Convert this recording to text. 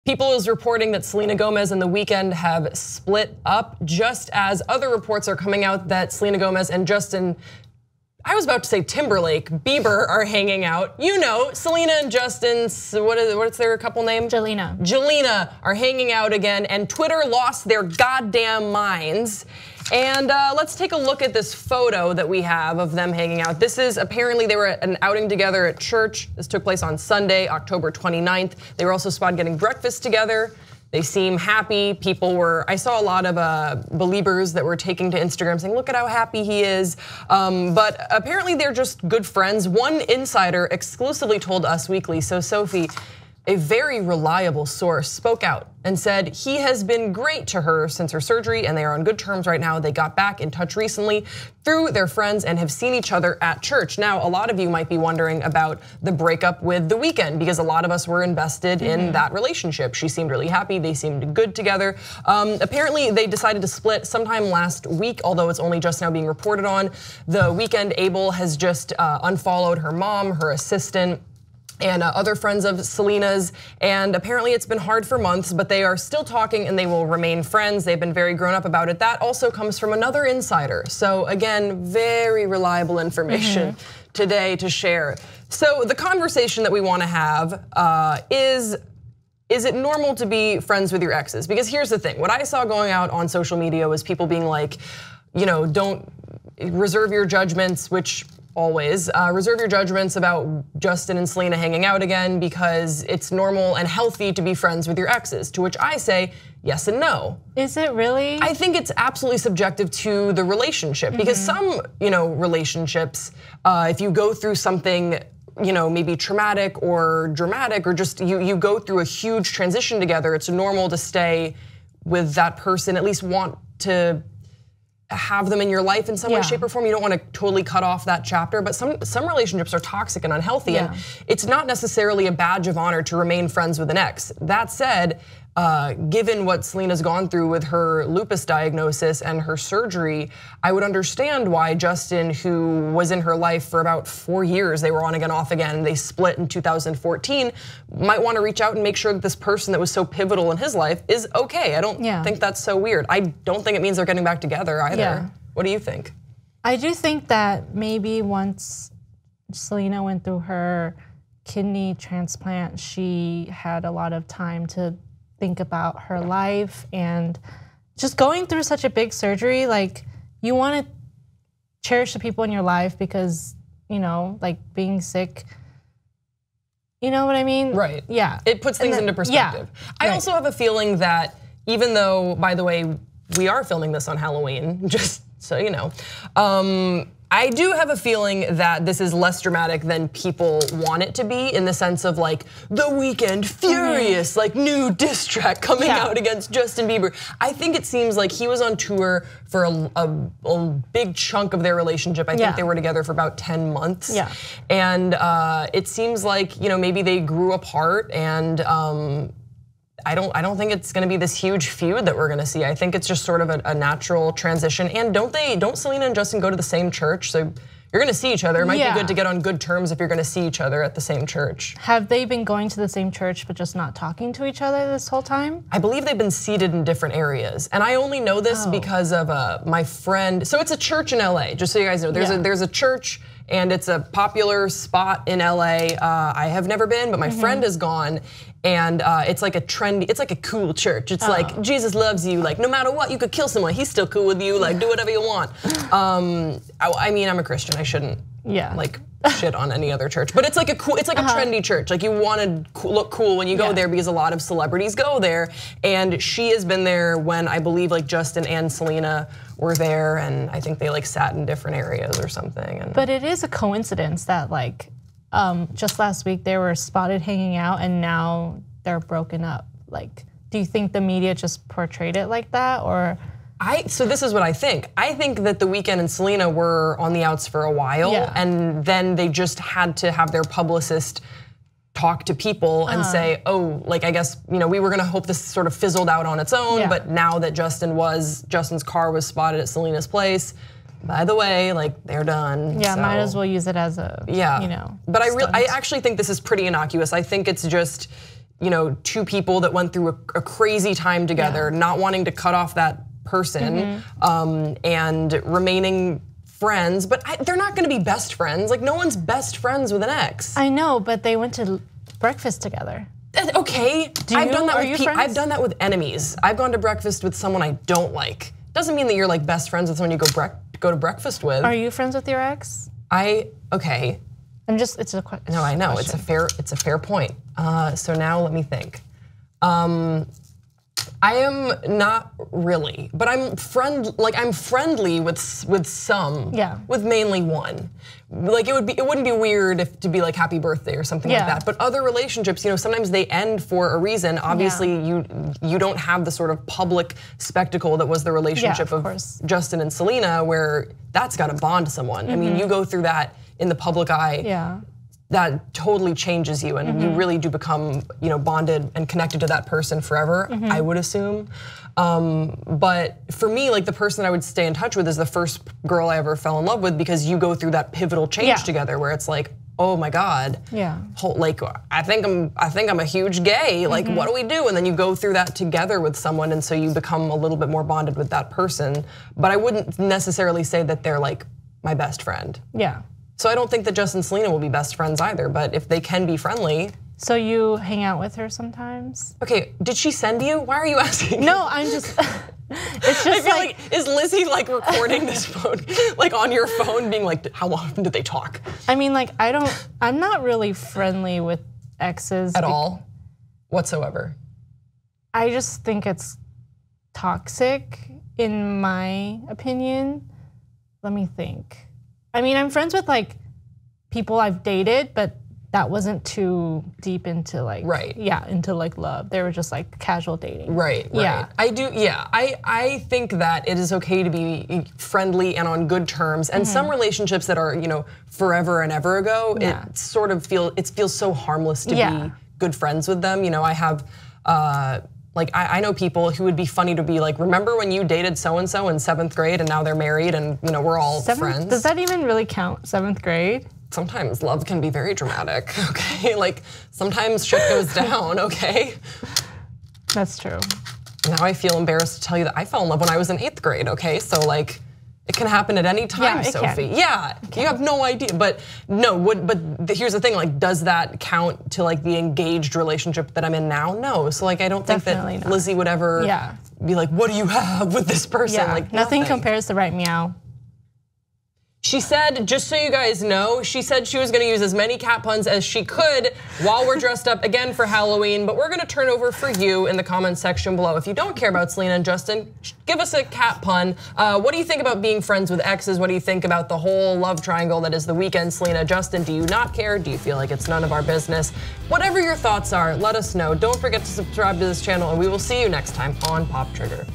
People is reporting that Selena Gomez and The Weeknd have split up, just as other reports are coming out that Selena Gomez and Justin, I was about to say Timberlake, Bieber are hanging out. You know, Selena and Justin's, what's their couple name? Jelena are hanging out again, and Twitter lost their goddamn minds. And let's take a look at this photo that we have of them hanging out. This is apparently they were at an outing together at church. This took place on Sunday, October 29th. They were also spotted getting breakfast together. They seem happy. I saw a lot of believers that were taking to Instagram saying, look at how happy he is. But apparently they're just good friends. One insider exclusively told Us Weekly, so Sophie, a very reliable source spoke out and said he has been great to her since her surgery and they are on good terms right now. They got back in touch recently through their friends and have seen each other at church. Now, a lot of you might be wondering about the breakup with The Weeknd because a lot of us were invested in that relationship. She seemed really happy, they seemed good together. Apparently they decided to split sometime last week, although it's only just now being reported on. The Weeknd Abel has just unfollowed her mom, her assistant, and other friends of Selena's, and apparently it's been hard for months, but they are still talking and they will remain friends. They've been very grown up about it. That also comes from another insider. So again, very reliable information today to share. So the conversation that we wanna have is it normal to be friends with your exes? Because here's the thing, what I saw going out on social media was people being like, don't reserve your judgments, which always reserve your judgments about Justin and Selena hanging out again because it's normal and healthy to be friends with your exes, to which I say yes and no. Is it really? I think it's absolutely subjective to the relationship because some, relationships, if you go through something, maybe traumatic or dramatic or just you go through a huge transition together, it's normal to stay with that person, at least want to have them in your life in some way, shape, or form. You don't want to totally cut off that chapter, but some relationships are toxic and unhealthy, and it's not necessarily a badge of honor to remain friends with an ex. That said, given what Selena's gone through with her lupus diagnosis and her surgery, I would understand why Justin, who was in her life for about 4 years, they were on again, off again, they split in 2014, might want to reach out and make sure that this person that was so pivotal in his life is okay. I don't think that's so weird. I don't think it means they're getting back together either. What do you think? I do think that maybe once Selena went through her kidney transplant, she had a lot of time to think about her life, and just going through such a big surgery, like you want to cherish the people in your life because, like being sick, you know what I mean? Right. Yeah. It puts things into perspective. I also have a feeling that even though, by the way, we are filming this on Halloween, just so you know, I do have a feeling that this is less dramatic than people want it to be, in the sense of like The Weeknd furious, like new diss track coming out against Justin Bieber. I think it seems like he was on tour for a big chunk of their relationship. I think they were together for about 10 months. And it seems like maybe they grew apart, and I don't think it's gonna be this huge feud that we're gonna see. I think it's just sort of a natural transition. And don't Selena and Justin go to the same church? So you're gonna see each other. It might be good to get on good terms if you're gonna see each other at the same church. Have they been going to the same church but just not talking to each other this whole time? I believe they've been seated in different areas. And I only know this because of my friend. So it's a church in LA, just so you guys know. There's a church and it's a popular spot in LA. I have never been, but my friend has gone. And it's like a trendy, it's like a cool church. It's like Jesus loves you, like no matter what, you could kill someone, he's still cool with you, like do whatever you want. I mean, I'm a Christian, I shouldn't like shit on any other church, but it's like a cool, it's like a trendy church. Like you want to look cool when you go there because a lot of celebrities go there. And she has been there when I believe like Justin and Selena were there, and I think they like sat in different areas or something. But it is a coincidence that like, just last week they were spotted hanging out and now they're broken up. Like, do you think the media just portrayed it like that, or? So this is what I think. I think that The Weeknd and Selena were on the outs for a while, and then they just had to have their publicist talk to people and say, oh, like I guess we were gonna hope this sort of fizzled out on its own, but now that Justin's car was spotted at Selena's place, by the way, like they're done. Yeah, so might as well use it as a But I actually think this is pretty innocuous. I think it's just two people that went through a crazy time together, not wanting to cut off that person, and remaining friends, but they're not gonna be best friends. Like, no one's best friends with an ex. I know, but they went to breakfast together. Okay, I've done that with enemies. I've gone to breakfast with someone I don't like. Doesn't mean that you're like best friends with someone you go to breakfast with. Are you friends with your ex? Okay. It's a question. No, I know, it's a fair point. So now let me think. I am not really, but I'm friendly with some, with mainly one. Like it wouldn't be weird to be like happy birthday or something like that. But other relationships, sometimes they end for a reason. Obviously, you don't have the sort of public spectacle that was the relationship of Justin and Selena, where that's got to bond someone. I mean, you go through that in the public eye. That totally changes you, and you really do become, bonded and connected to that person forever, I would assume. But for me, like the person I would stay in touch with is the first girl I ever fell in love with, because you go through that pivotal change together where it's like, oh my God, like I think I'm a huge gay. Like, what do we do? And then you go through that together with someone, and so you become a little bit more bonded with that person. But I wouldn't necessarily say that they're like my best friend. So I don't think that Justin and Selena will be best friends either, but if they can be friendly. So you hang out with her sometimes? Okay, did she send you? Why are you asking? No, I'm just, it's just I feel like, is Lizzie like recording this phone, like on your phone being like, how often did they talk? I mean, like I'm not really friendly with exes. At all, whatsoever. I just think it's toxic in my opinion. Let me think. I mean, I'm friends with like people I've dated, but that wasn't too deep into like into like love. They were just like casual dating. Right. Yeah. I think that it is okay to be friendly and on good terms. And some relationships that are, forever and ever ago, it sort of feels so harmless to be good friends with them. I have like I know people who would be funny to be like, remember when you dated so-and-so in 7th grade and now they're married and we're all friends. Does that even really count, 7th grade? Sometimes love can be very dramatic, okay? Like sometimes shit goes down, okay? That's true. Now I feel embarrassed to tell you that I fell in love when I was in 8th grade, okay? So like, it can happen at any time, Sophie. Yeah, you have no idea. But no, here's the thing, like, does that count to like the engaged relationship that I'm in now? No, so like I don't think that Lizzie would ever be like, what do you have with this person? Like nothing compares to right meow. She said, just so you guys know, she said she was gonna use as many cat puns as she could while we're dressed up again for Halloween, but we're gonna turn over for you in the comments section below. If you don't care about Selena and Justin, give us a cat pun. What do you think about being friends with exes? What do you think about the whole love triangle that is The Weeknd, Selena, Justin? Do you not care? Do you feel like it's none of our business? Whatever your thoughts are, let us know. Don't forget to subscribe to this channel, and we will see you next time on Pop Trigger.